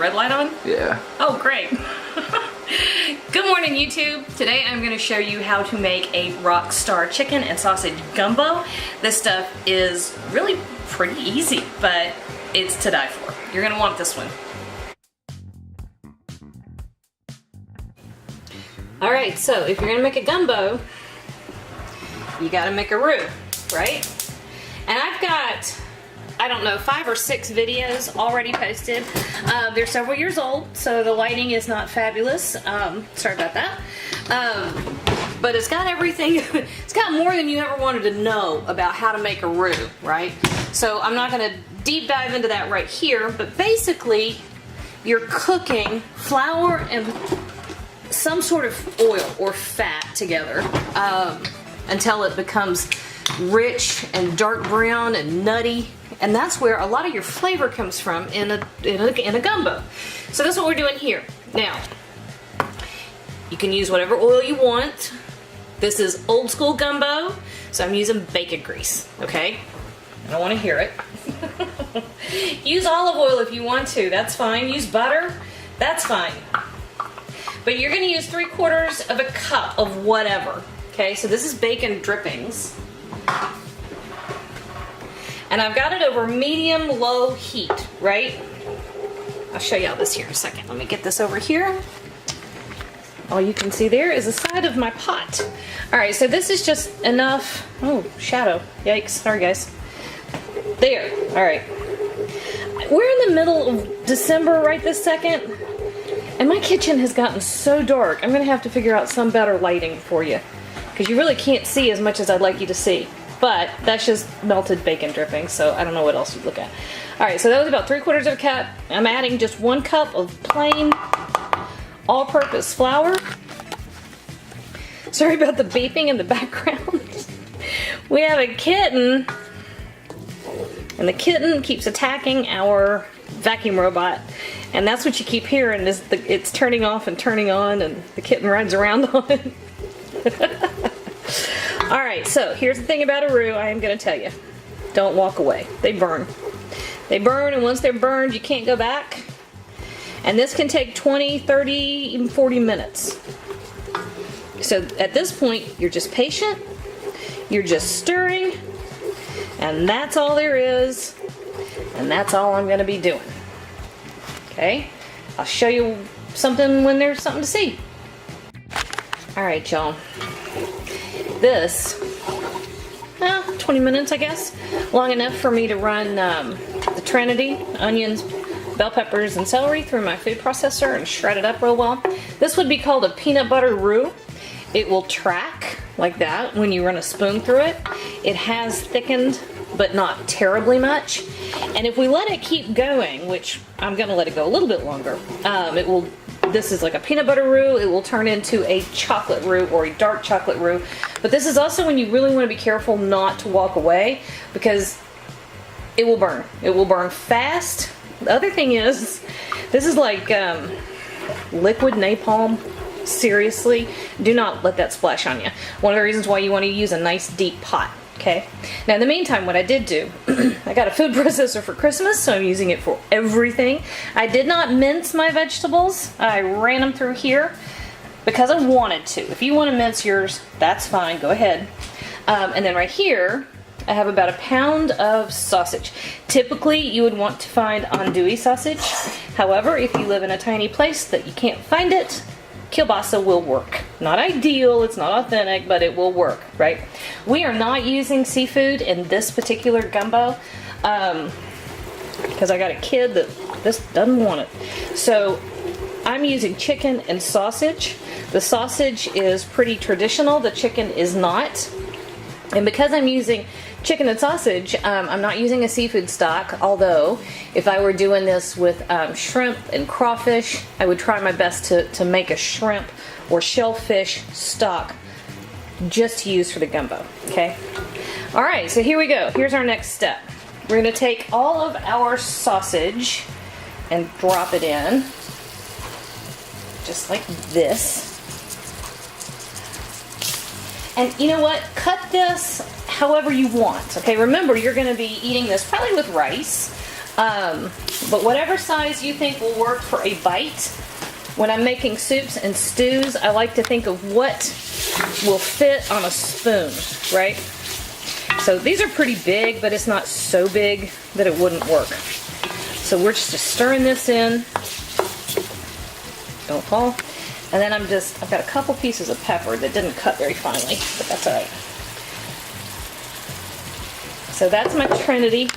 red light on? Yeah. Oh, great. Good morning, YouTube. Today I'm going to show you how to make a rock star chicken and sausage gumbo. This stuff is really pretty easy, but it's to die for. You're going to want this one. Alright, so if you're going to make a gumbo, you got to make a roux, right? And I've got, I don't know, 5 or 6 videos already posted. They're several years old, so the lighting is not fabulous. Sorry about that. But it's got everything, it's got more than you ever wanted to know about how to make a roux, right? So I'm not going to deep dive into that right here, but basically you're cooking flour and some sort of oil or fat together until it becomes rich and dark brown and nutty, and that's where a lot of your flavor comes from in a gumbo. So that's what we're doing here. Now, you can use whatever oil you want. This is old school gumbo, so I'm using bacon grease, okay? I don't want to hear it. Use olive oil if you want to, that's fine. Use butter, that's fine. But you're going to use 3/4 of a cup of whatever, okay? So this is bacon drippings. And I've got it over medium-low heat, right? I'll show y'all this here in a second. Let me get this over here. All you can see there is the side of my pot. Alright, so this is just enough. Oh, shadow. Yikes. Sorry, guys. There. Alright. We're in the middle of December right this second. And my kitchen has gotten so dark. I'm going to have to figure out some better lighting for you. Because you really can't see as much as I'd like you to see. But that's just melted bacon dripping, so I don't know what else you'd look at. Alright, so that was about 3/4 of a cup. I'm adding just 1 cup of plain all-purpose flour. Sorry about the beeping in the background. We have a kitten, and the kitten keeps attacking our vacuum robot. And that's what you keep hearing, is it's turning off and turning on, and the kitten rides around on it. Alright, so here's the thing about a roux I am going to tell you. Don't walk away. They burn. They burn, and once they're burned, you can't go back. And this can take 20, 30, even 40 minutes. So at this point, you're just patient. You're just stirring. And that's all there is. And that's all I'm going to be doing. Okay? I'll show you something when there's something to see. Alright, y'all. This, 20 minutes, I guess. Long enough for me to run the trinity, onions, bell peppers, and celery through my food processor and shred it up real well. This would be called a peanut butter roux. It will track like that when you run a spoon through it. It has thickened, but not terribly much. And if we let it keep going, which I'm going to let it go a little bit longer, this is like a peanut butter roux. It will turn into a chocolate roux or a dark chocolate roux. But this is also when you really want to be careful not to walk away, because it will burn. It will burn fast. The other thing is, this is like liquid napalm. Seriously, do not let that splash on you. One of the reasons why you want to use a nice deep pot. Okay. Now in the meantime, what I did do, I got a food processor for Christmas, so I'm using it for everything. I did not mince my vegetables. I ran them through here because I wanted to. If you want to mince yours, that's fine. Go ahead. And then right here, I have about 1 pound of sausage. Typically, you would want to find andouille sausage. However, if you live in a tiny place that you can't find it, kielbasa will work. Not ideal, it's not authentic, but it will work, right? We are not using seafood in this particular gumbo because I got a kid that just doesn't want it. So I'm using chicken and sausage. The sausage is pretty traditional, the chicken is not. And because I'm using chicken and sausage, I'm not using a seafood stock, although if I were doing this with shrimp and crawfish, I would try my best to make a shrimp or shellfish stock just to use for the gumbo, okay? Alright, so here we go. Here's our next step. We're going to take all of our sausage and drop it in, just like this. And you know what? Cut this however you want. Okay, remember you're going to be eating this probably with rice. But whatever size you think will work for a bite. When I'm making soups and stews, I like to think of what will fit on a spoon, right? So these are pretty big, but it's not so big that it wouldn't work. So we're just stirring this in. Don't fall. And then I've got a couple pieces of pepper that didn't cut very finely, but that's all right. So that's my trinity.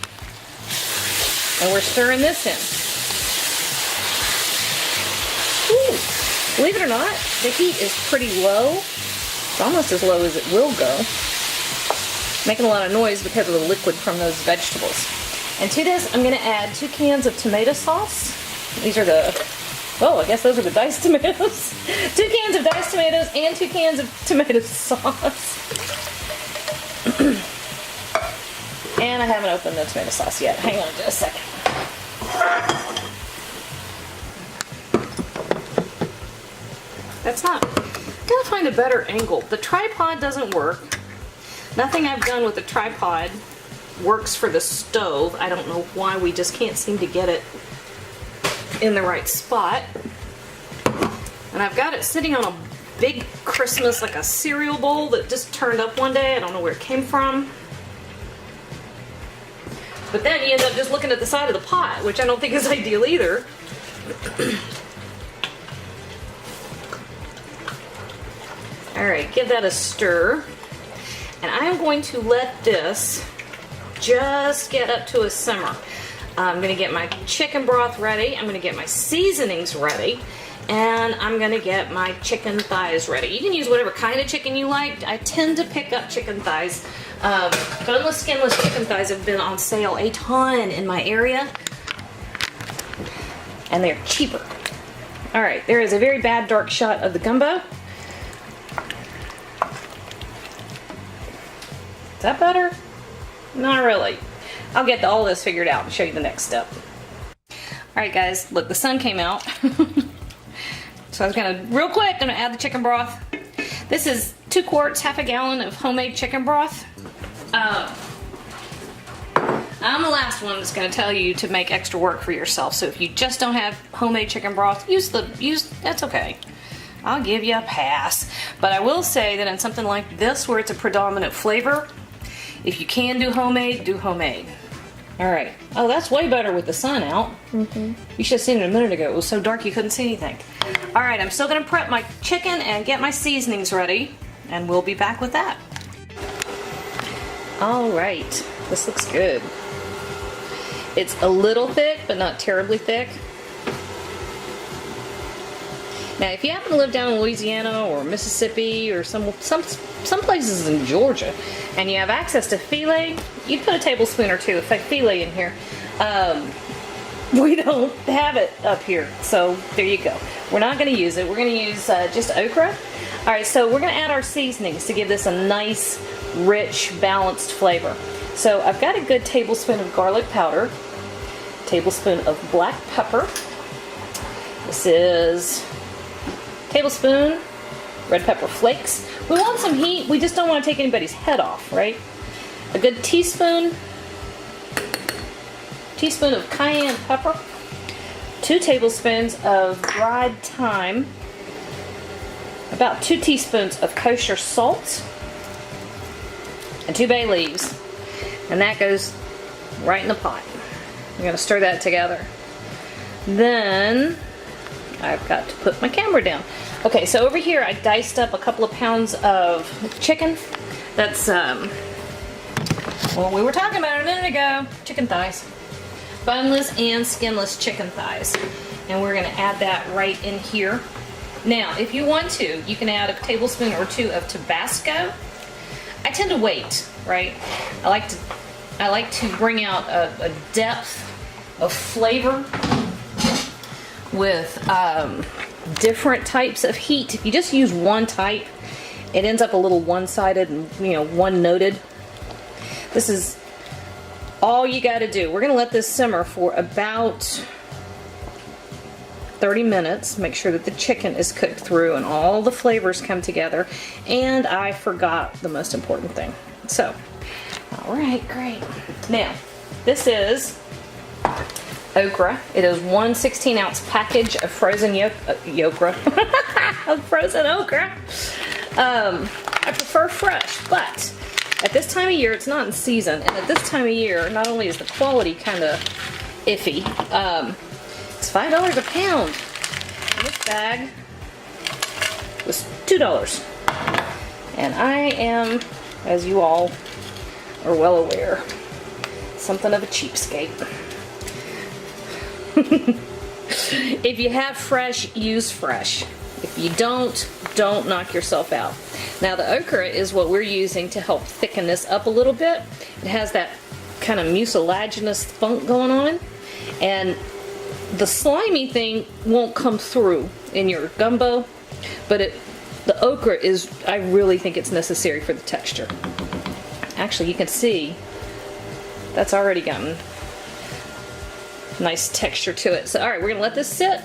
And we're stirring this in. Ooh, believe it or not, the heat is pretty low. It's almost as low as it will go. Making a lot of noise because of the liquid from those vegetables. And to this, I'm going to add 2 cans of tomato sauce. These are I guess those are the diced tomatoes. 2 cans of diced tomatoes and 2 cans of tomato sauce. And I haven't opened the tomato sauce yet. Hang on just a second. That's not. I gotta find a better angle. The tripod doesn't work. Nothing I've done with the tripod works for the stove. I don't know why we just can't seem to get it in the right spot. And I've got it sitting on a big Christmas, like a cereal bowl that just turned up one day. I don't know where it came from. But then you end up just looking at the side of the pot, which I don't think is ideal either. Alright, give that a stir. And I am going to let this just get up to a simmer. I'm going to get my chicken broth ready. I'm going to get my seasonings ready. And I'm going to get my chicken thighs ready. You can use whatever kind of chicken you like. I tend to pick up chicken thighs. Boneless, skinless chicken thighs have been on sale a ton in my area. And they're cheaper. Alright, there is a very bad dark shot of the gumbo. Is that better? Not really. I'll get all this figured out and show you the next step. Alright guys, look, the sun came out. So I was real quick, gonna add the chicken broth. This is 2 quarts, half a gallon of homemade chicken broth. I'm the last one that's gonna tell you to make extra work for yourself. So if you just don't have homemade chicken broth, that's okay. I'll give you a pass. But I will say that in something like this, where it's a predominant flavor, if you can do homemade, do homemade. Alright. Oh, that's way better with the sun out. Mm-hmm. You should have seen it a minute ago. It was so dark you couldn't see anything. Alright, I'm still going to prep my chicken and get my seasonings ready. And we'll be back with that. Alright. This looks good. It's a little thick, but not terribly thick. Now, if you happen to live down in Louisiana or Mississippi or some places in Georgia, and you have access to filet, you put a tablespoon or 2 of filet in here. We don't have it up here, so there you go. We're not going to use it. We're going to use just okra. All right, so we're going to add our seasonings to give this a nice, rich, balanced flavor. So I've got a good tablespoon of garlic powder, tablespoon of black pepper. This is tablespoon red pepper flakes. We want some heat. We just don't want to take anybody's head off, right? A good teaspoon of cayenne pepper, 2 tablespoons of dried thyme, about 2 teaspoons of kosher salt, and 2 bay leaves. And that goes right in the pot. I'm going to stir that together. Then I've got to put my camera down. Okay, so over here I diced up a couple of pounds of chicken. That's what we were talking about a minute ago. Chicken thighs. Boneless and skinless chicken thighs. And we're going to add that right in here. Now, if you want to, you can add a tablespoon or 2 of Tabasco. I tend to wait, right? I like to bring out a depth of flavor with different types of heat. If you just use one type, it ends up a little one-sided and one-noted. This is all you got to do. We're going to let this simmer for about 30 minutes. Make sure that the chicken is cooked through and all the flavors come together. And I forgot the most important thing. So, all right, great. Now, this is okra. It is 1 16-ounce package of frozen okra. Of frozen okra. I prefer fresh, but at this time of year, it's not in season, and at this time of year, not only is the quality kind of iffy, it's $5 a pound. And this bag was $2. And I am, as you all are well aware, something of a cheapskate. If you have fresh, use fresh. If you don't knock yourself out. Now the okra is what we're using to help thicken this up a little bit. It has that kind of mucilaginous funk going on, and the slimy thing won't come through in your gumbo, but the okra is, I really think it's necessary for the texture. Actually, you can see that's already gotten nice texture to it. So, all right, we're gonna let this sit.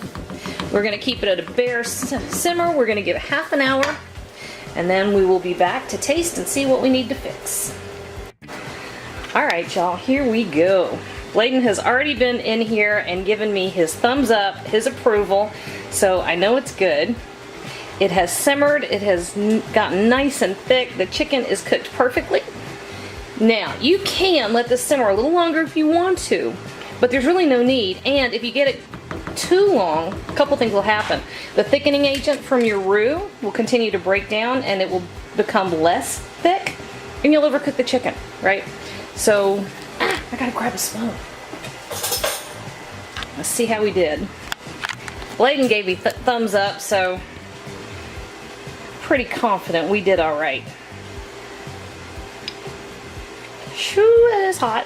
We're gonna keep it at a bare simmer. We're gonna give it half an hour, and then we will be back to taste and see what we need to fix. All right, y'all, here we go. Bladen has already been in here and given me his thumbs up, his approval, so I know it's good. It has simmered, it has gotten nice and thick. The chicken is cooked perfectly. Now, you can let this simmer a little longer if you want to, but there's really no need. And if you get it too long, a couple things will happen. The thickening agent from your roux will continue to break down, and it will become less thick, and you'll overcook the chicken, right? So, I gotta grab a spoon. Let's see how we did. Bladen gave me thumbs up, so pretty confident we did all right. Shoo, it is hot.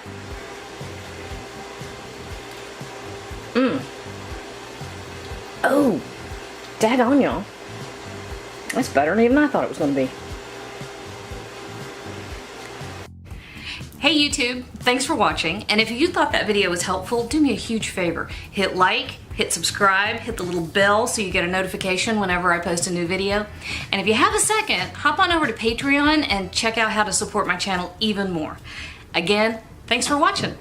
Oh, daggone y'all. That's better than even I thought it was going to be. Hey YouTube, thanks for watching, and if you thought that video was helpful, do me a huge favor. Hit like, hit subscribe, hit the little bell so you get a notification whenever I post a new video. And if you have a second, hop on over to Patreon and check out how to support my channel even more. Again, thanks for watching.